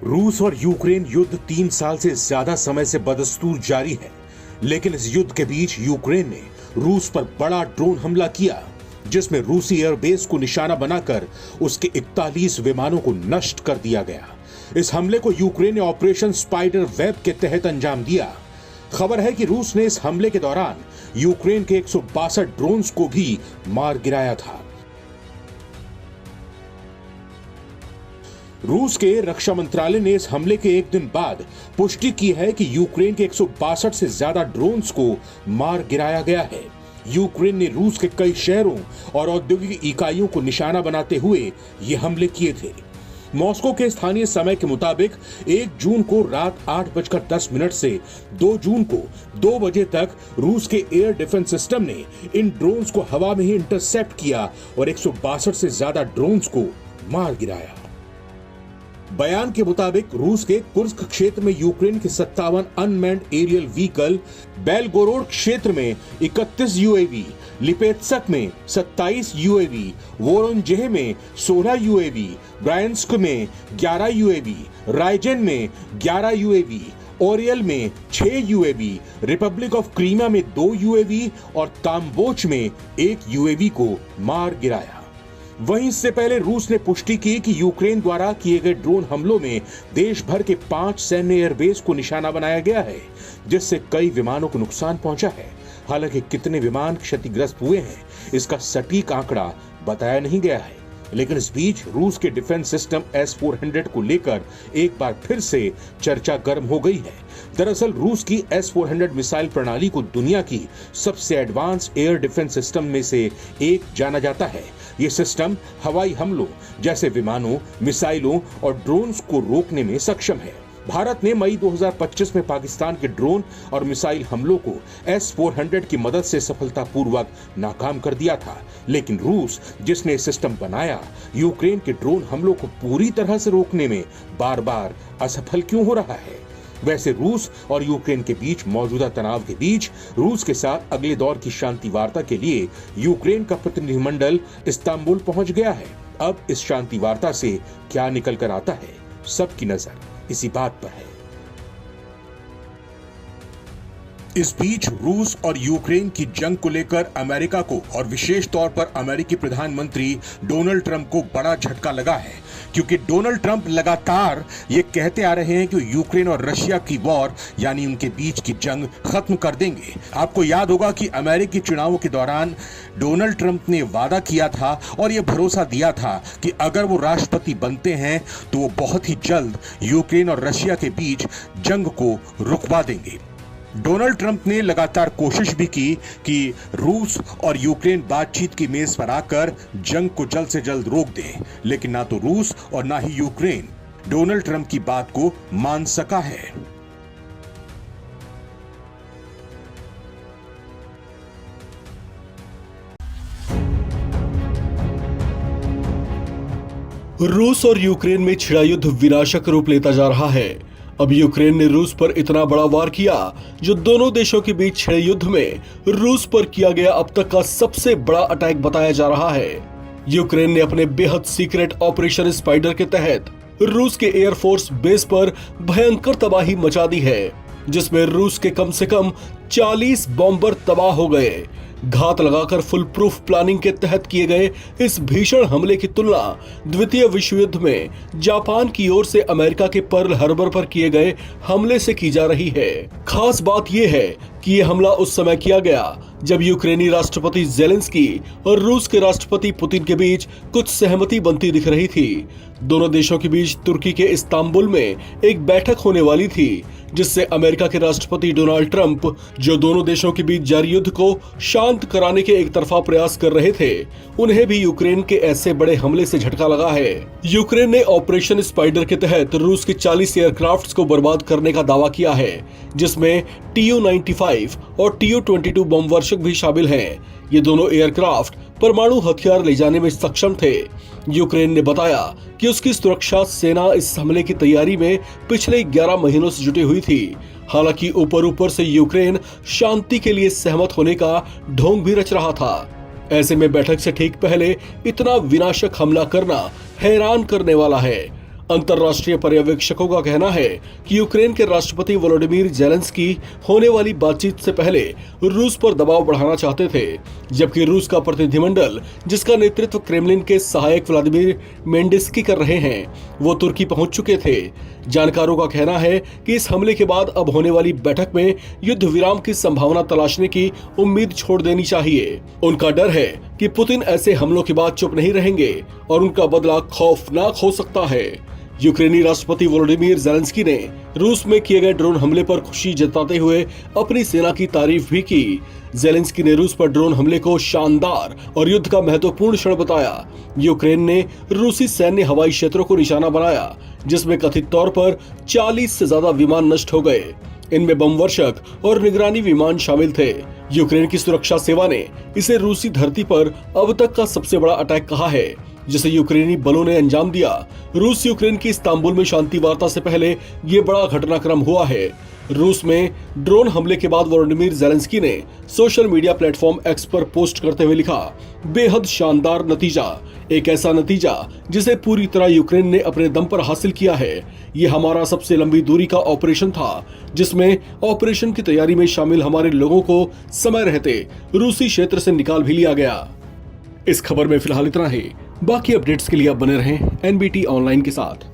रूस और यूक्रेन युद्ध 3 साल से ज्यादा समय से बदस्तूर जारी है, लेकिन इस युद्ध के बीच यूक्रेन ने रूस पर बड़ा ड्रोन हमला किया, जिसमें रूसी एयरबेस को निशाना बनाकर उसके 41 विमानों को नष्ट कर दिया गया। इस हमले को यूक्रेन ने ऑपरेशन स्पाइडर वेब के तहत अंजाम दिया। खबर है कि रूस ने इस हमले के दौरान यूक्रेन के 162 ड्रोन्स को भी मार गिराया था। रूस के रक्षा मंत्रालय ने इस हमले के एक दिन बाद पुष्टि की है कि यूक्रेन के 162 से ज्यादा ड्रोन्स को मार गिराया गया है। यूक्रेन ने रूस के कई शहरों और औद्योगिक इकाइयों को निशाना बनाते हुए ये हमले किए थे। मॉस्को के स्थानीय समय के मुताबिक 1 जून को रात 8:10 से 2 जून को 2 बजे तक रूस के एयर डिफेंस सिस्टम ने इन ड्रोन्स को हवा में ही इंटरसेप्ट किया और 162 से ज्यादा ड्रोन्स को मार गिराया। बयान के मुताबिक रूस के कुर्स्क क्षेत्र में यूक्रेन के 57 अनमैन्ड एरियल व्हीकल, बेलगोरोड क्षेत्र में 31 यूएवी, लिपेत्स्क में 27 यूएवी, वोरोनजेह में 16 यूएवी, ब्रायांस्क में 11 यूएवी, राइजेन में 11 यूएवी, ओरियल में 6 यूएवी, रिपब्लिक ऑफ क्रीमिया में 2 यूएवी और ताम्बोच में 1 यूएवी को मार गिराया। वहीं इससे पहले रूस ने पुष्टि की कि यूक्रेन द्वारा किए गए ड्रोन हमलों में देश भर के 5 सैन्य एयरबेस को निशाना बनाया गया है, जिससे कई विमानों को नुकसान पहुंचा है। हालांकि कितने विमान क्षतिग्रस्त हुए हैं, इसका सटीक आंकड़ा बताया नहीं गया है। लेकिन इस बीच रूस के डिफेंस सिस्टम S-400 को लेकर एक बार फिर से चर्चा गर्म हो गई है। दरअसल रूस की S-400 मिसाइल प्रणाली को दुनिया की सबसे एडवांस एयर डिफेंस सिस्टम में से एक जाना जाता है। ये सिस्टम हवाई हमलों जैसे विमानों, मिसाइलों और ड्रोन्स को रोकने में सक्षम है। भारत ने मई 2025 में पाकिस्तान के ड्रोन और मिसाइल हमलों को S-400 की मदद से सफलतापूर्वक नाकाम कर दिया था, लेकिन रूस, जिसने सिस्टम बनाया, यूक्रेन के ड्रोन हमलों को पूरी तरह से रोकने में बार बार असफल क्यों हो रहा है? वैसे रूस और यूक्रेन के बीच मौजूदा तनाव के बीच रूस के साथ अगले दौर की शांति वार्ता के लिए यूक्रेन का प्रतिनिधिमंडल इस्तांबुल पहुंच गया है। अब इस शांति वार्ता से क्या निकल कर आता है, सबकी नजर इसी बात पर है। इस बीच रूस और यूक्रेन की जंग को लेकर अमेरिका को और विशेष तौर पर अमेरिकी प्रधानमंत्री डोनाल्ड ट्रंप को बड़ा झटका लगा है, क्योंकि डोनाल्ड ट्रंप लगातार ये कहते आ रहे हैं कि यूक्रेन और रशिया की वॉर यानी उनके बीच की जंग खत्म कर देंगे। आपको याद होगा कि अमेरिकी चुनावों के दौरान डोनाल्ड ट्रंप ने वादा किया था और ये भरोसा दिया था कि अगर वो राष्ट्रपति बनते हैं तो वो बहुत ही जल्द यूक्रेन और रशिया के बीच जंग को रुकवा देंगे। डोनाल्ड ट्रंप ने लगातार कोशिश भी की कि रूस और यूक्रेन बातचीत की मेज पर आकर जंग को जल्द से जल्द रोक दें, लेकिन ना तो रूस और ना ही यूक्रेन डोनाल्ड ट्रंप की बात को मान सका है। रूस और यूक्रेन में छिड़ा युद्ध विनाशक रूप लेता जा रहा है। अब यूक्रेन ने रूस पर इतना बड़ा वार किया, जो दोनों देशों के बीच छिड़े युद्ध में रूस पर किया गया अब तक का सबसे बड़ा अटैक बताया जा रहा है। यूक्रेन ने अपने बेहद सीक्रेट ऑपरेशन स्पाइडर के तहत रूस के एयरफोर्स बेस पर भयंकर तबाही मचा दी है, जिसमें रूस के कम से कम 40 बॉम्बर तबाह हो गए। घात लगाकर फुल प्रूफ प्लानिंग के तहत किए गए इस भीषण हमले की तुलना द्वितीय विश्व युद्ध में जापान की ओर से अमेरिका के पर्ल हार्बर पर किए गए हमले से की जा रही है। खास बात यह है कि यह हमला उस समय किया गया जब यूक्रेनी राष्ट्रपति जेलेंस्की और रूस के राष्ट्रपति पुतिन के बीच कुछ सहमति बनती दिख रही थी। दोनों देशों के बीच तुर्की के इस्तांबुल में एक बैठक होने वाली थी, जिससे अमेरिका के राष्ट्रपति डोनाल्ड ट्रंप, जो दोनों देशों के बीच जारी युद्ध को शांत कराने के एक तरफा प्रयास कर रहे थे, उन्हें भी यूक्रेन के ऐसे बड़े हमले से झटका लगा है। यूक्रेन ने ऑपरेशन स्पाइडर के तहत रूस के 40 एयरक्राफ्ट्स को बर्बाद करने का दावा किया है, जिसमें Tu-95 और Tu-22 बम वर्षक भी शामिल हैं। ये दोनों एयरक्राफ्ट परमाणु हथियार ले जाने में सक्षम थे। यूक्रेन ने बताया कि उसकी सुरक्षा सेना इस हमले की तैयारी में पिछले 11 महीनों से जुटी हुई थी। हालांकि ऊपर से यूक्रेन शांति के लिए सहमत होने का ढोंग भी रच रहा था। ऐसे में बैठक से ठीक पहले इतना विनाशक हमला करना हैरान करने वाला है। अंतर्राष्ट्रीय पर्यवेक्षकों का कहना है कि यूक्रेन के राष्ट्रपति वोलोडिमीर जेलेंस्की होने वाली बातचीत से पहले रूस पर दबाव बढ़ाना चाहते थे, जबकि रूस का प्रतिनिधिमंडल, जिसका नेतृत्व क्रेमलिन के सहायक व्लादिमीर मेंडिस्की कर रहे हैं, वो तुर्की पहुंच चुके थे। जानकारों का कहना है कि इस हमले के बाद अब होने वाली बैठक में युद्ध विराम की संभावना तलाशने की उम्मीद छोड़ देनी चाहिए। उनका डर है कि पुतिन ऐसे हमलों के बाद चुप नहीं रहेंगे और उनका बदला खौफनाक हो सकता है। यूक्रेनी राष्ट्रपति वोलोडिमीर जेलेंस्की ने रूस में किए गए ड्रोन हमले पर खुशी जताते हुए अपनी सेना की तारीफ भी की। जेलेंस्की ने रूस पर ड्रोन हमले को शानदार और युद्ध का महत्वपूर्ण क्षण बताया। यूक्रेन ने रूसी सैन्य हवाई क्षेत्रों को निशाना बनाया, जिसमें कथित तौर पर 40 से ज्यादा विमान नष्ट हो गए। इनमें बम वर्षक और निगरानी विमान शामिल थे। यूक्रेन की सुरक्षा सेवा ने इसे रूसी धरती पर अब तक का सबसे बड़ा अटैक कहा है, जिसे यूक्रेनी बलों ने अंजाम दिया। रूस यूक्रेन की इस्तांबुल में शांति वार्ता से पहले ये बड़ा घटनाक्रम हुआ है। रूस में ड्रोन हमले के बाद वोलोडिमीर जेलेंस्की ने सोशल मीडिया प्लेटफॉर्म एक्स पर पोस्ट करते हुए लिखा, बेहद शानदार नतीजा, एक ऐसा नतीजा जिसे पूरी तरह यूक्रेन ने अपने दम पर हासिल किया है। ये हमारा सबसे लंबी दूरी का ऑपरेशन था, जिसमें ऑपरेशन की तैयारी में शामिल हमारे लोगों को समय रहते रूसी क्षेत्र से निकाल भी लिया गया। इस खबर में फिलहाल इतना ही। बाकी अपडेट्स के लिए आप बने रहें एनबीटी ऑनलाइन के साथ।